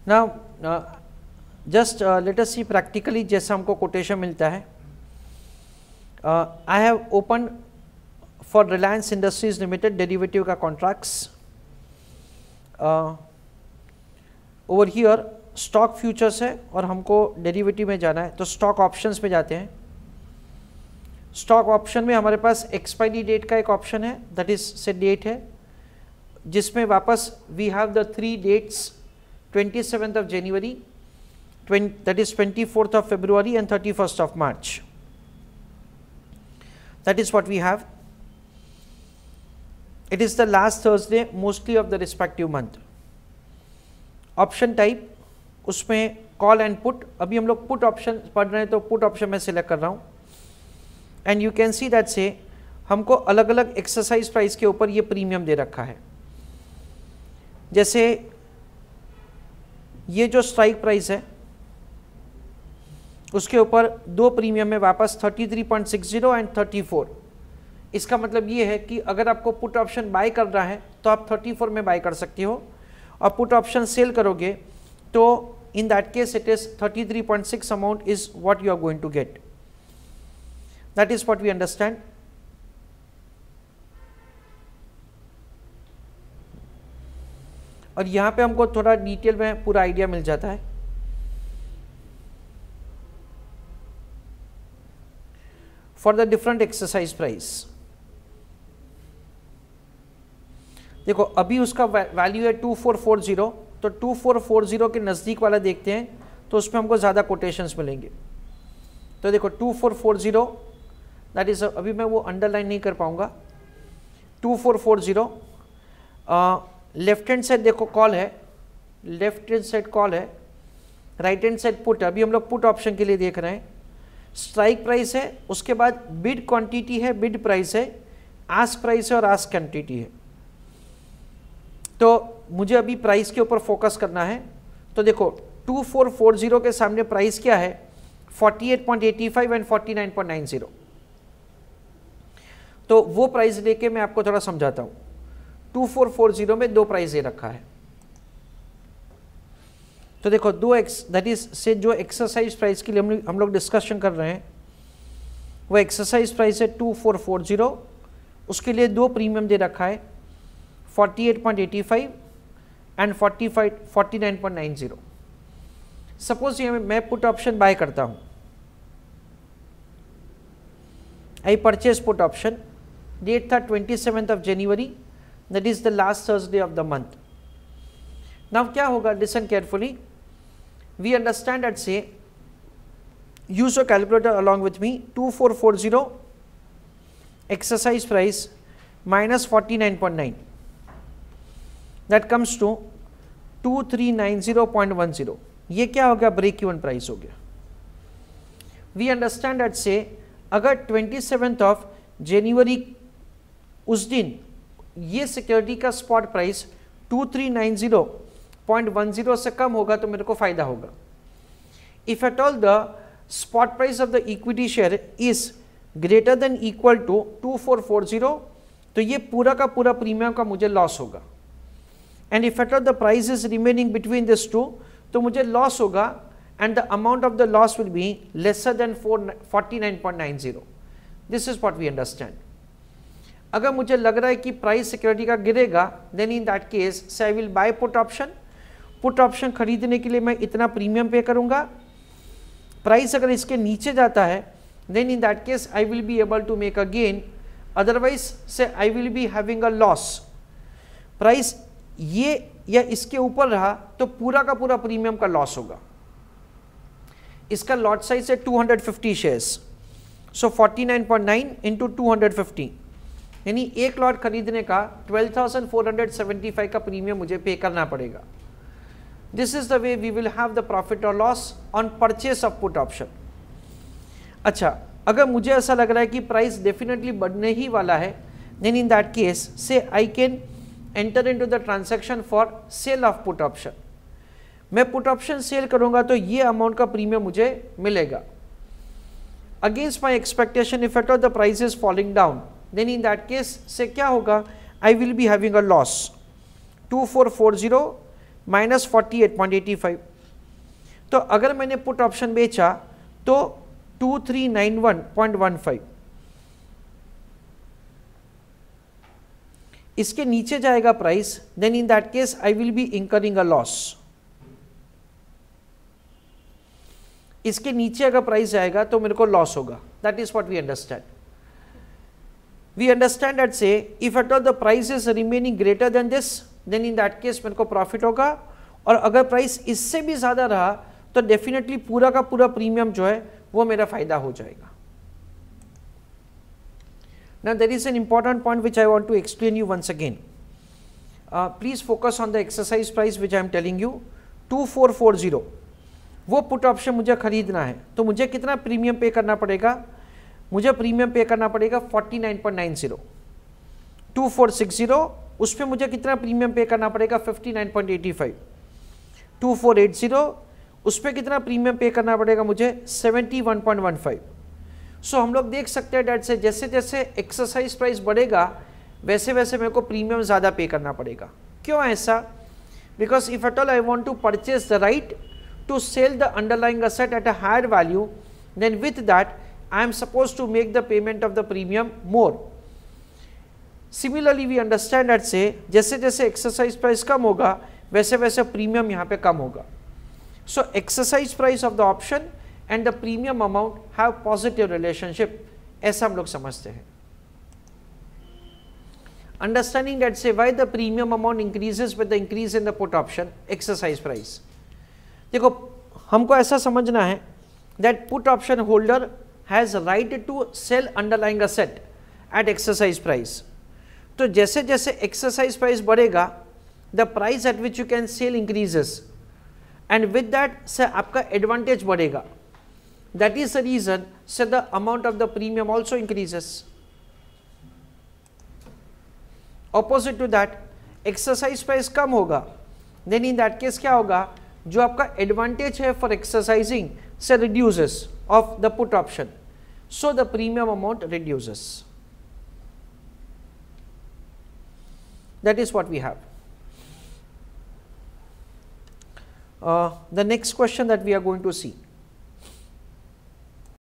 Now just let us see practically जैसा हमको quotation मिलता है. I have open for Reliance Industries Limited derivative का contracts. Over here stock futures है और हमको डेरिवेटिव में जाना है, तो स्टॉक ऑप्शंस पे जाते हैं. स्टॉक ऑप्शन में हमारे पास एक्सपायरी डेट का एक ऑप्शन है, दैट इज से डेट है, जिसमें वापस we have the 3 dates 27th of January, that is 24th of February and 31st of March. That is what we have. It is the last Thursday mostly of the respective month. Option type उसमें call and put. अभी हम लोग put option पढ़ रहे हैं तो put option में select कर रहा हूँ. And you can see that से हमको अलग अलग एक्सरसाइज प्राइस के ऊपर ये प्रीमियम दे रखा है. जैसे ये जो स्ट्राइक प्राइस है उसके ऊपर 2 प्रीमियम में वापस 33.60 एंड 34. इसका मतलब ये है कि अगर आपको पुट ऑप्शन बाय कर रहा है तो आप 34 में बाय कर सकते हो, और पुट ऑप्शन सेल करोगे तो in that case it is 33.6 amount is what you are going to get. That is what we understand. और यहां पे हमको थोड़ा डिटेल में पूरा आइडिया मिल जाता है. For the different exercise price देखो अभी उसका वैल्यू है 2440, तो 2440 के नज़दीक वाला देखते हैं तो उसमें हमको ज़्यादा कोटेशंस मिलेंगे. तो देखो 2440 दैट इज, अभी मैं वो अंडरलाइन नहीं कर पाऊंगा. 2440 लेफ्ट हैंड साइड देखो कॉल है, लेफ्ट हैंड साइड कॉल है, राइट हैंड साइड पुट. अभी हम लोग पुट ऑप्शन के लिए देख रहे हैं. स्ट्राइक प्राइस है, उसके बाद बिड क्वांटिटी है, बिड प्राइस है, आस्क प्राइस है और आस्क क्वांटिटी है. तो मुझे अभी प्राइस के ऊपर फोकस करना है. तो देखो 2440 के सामने प्राइस क्या है, 48.85 एंड 49.90. तो वो प्राइस लेके मैं आपको थोड़ा समझाता हूं. 2440 में 2 प्राइस दे रखा है. तो देखो दैट इज से जो एक्सरसाइज प्राइस के लिए हम लोग डिस्कशन कर रहे हैं वो एक्सरसाइज प्राइस है 2440. उसके लिए 2 प्रीमियम दे रखा है, 48.85 एंड 49.90. सपोज ये मैं पुट ऑप्शन बाय करता हूं, I purchase put option, date था 27th of January, that is the last Thursday of the month. Now क्या होगा, listen carefully. We understand that say, use your calculator along with me. 2440 exercise price minus 49.9, that comes to 2390.10. ये क्या हो गया, break even price हो गया. We understand that से अगर 27th of January उस दिन ये सिक्योरिटी का स्पॉट प्राइस 2390.10 से कम होगा तो मेरे को फायदा होगा. If at all the spot price of the equity share is greater than equal to 2440, तो ये पूरा का पूरा प्रीमियम का मुझे लॉस होगा. And if at all the price is remaining between this two, तो मुझे लॉस होगा and the amount of the loss will be lesser than 49.90. This is what we understand. अगर मुझे लग रहा है कि प्राइस सिक्योरिटी का गिरेगा, देन इन दैट केस से I will buy put option. Put option खरीदने के लिए मैं इतना प्रीमियम पे करूंगा. प्राइस अगर इसके नीचे जाता है, then in that case I will be able to make a gain, otherwise से I will be having a loss. Price ये या इसके ऊपर रहा तो पूरा का पूरा प्रीमियम का लॉस होगा. इसका लॉट साइज है 250 शेयर्स, सो 49.9 इंटू 250, यानी एक लॉट खरीदने का 12,475 का प्रीमियम मुझे पे करना पड़ेगा. This is the way we will have the profit और loss on purchase of put option. अच्छा, अगर मुझे ऐसा लग रहा है कि प्राइस डेफिनेटली बढ़ने ही वाला है, देन इन दैट केस से I can enter into the transaction for sell of put option. मैं पुट ऑप्शन सेल करूंगा तो ये अमाउंट का प्रीमियम मुझे मिलेगा. Against my expectation, if at all the price is falling down, then in that case से क्या होगा, I will be having a loss. 2440 -48.85। तो अगर मैंने पुट ऑप्शन बेचा तो 2391.15, इसके नीचे जाएगा price, then in that case I will be incurring a loss. इसके नीचे अगर प्राइस जाएगा तो मेरे को लॉस होगा। That is what we understand. We understand that से if at all the price is remaining greater than this, then in that case मेरे को प्रॉफिट होगा, और अगर प्राइस इससे भी ज्यादा रहा तो डेफिनेटली पूरा का पूरा प्रीमियम जो है वो मेरा फायदा हो जाएगा। Now there is an important point which I want to explain you once again. Please focus on the exercise price which I am telling you, 2440। वो पुट ऑप्शन मुझे खरीदना है तो मुझे कितना प्रीमियम पे करना पड़ेगा? मुझे प्रीमियम पे करना पड़ेगा 49.90। 2460 उस पर मुझे कितना प्रीमियम पे करना पड़ेगा? 59.85। 2480 उस पर कितना प्रीमियम पे करना पड़ेगा मुझे? 71.15। सो हम लोग देख सकते हैं डैट से जैसे जैसे एक्सरसाइज प्राइस बढ़ेगा वैसे वैसे मेरे को प्रीमियम ज़्यादा पे करना पड़ेगा। क्यों ऐसा? Because if at all I want to purchase the right to sell the underlying asset at a higher value, then with that I am suppose to make the payment of the premium more. Similarly we understand that say जैसे जैसे exercise price कम होगा वैसे वैसे premium यहाँ पे कम होगा। So exercise price of the option and the premium amount have positive relationship, ऐसा हम लोग समझते हैं। Understanding that say why the premium amount increases with the increase in the put option exercise price। देखो हमको ऐसा समझना है that put option holder has right to sell underlying asset at exercise price। तो जैसे जैसे exercise price बढ़ेगा the price at which you can sell increases and with that से आपका advantage बढ़ेगा। That is the reason so the amount of the premium also increases। Opposite to that exercise price कम होगा, then in that case क्या होगा? जो आपका advantage है for exercising से reduces of the put option, so the premium amount reduces। That is what we have। The next question that we are going to see,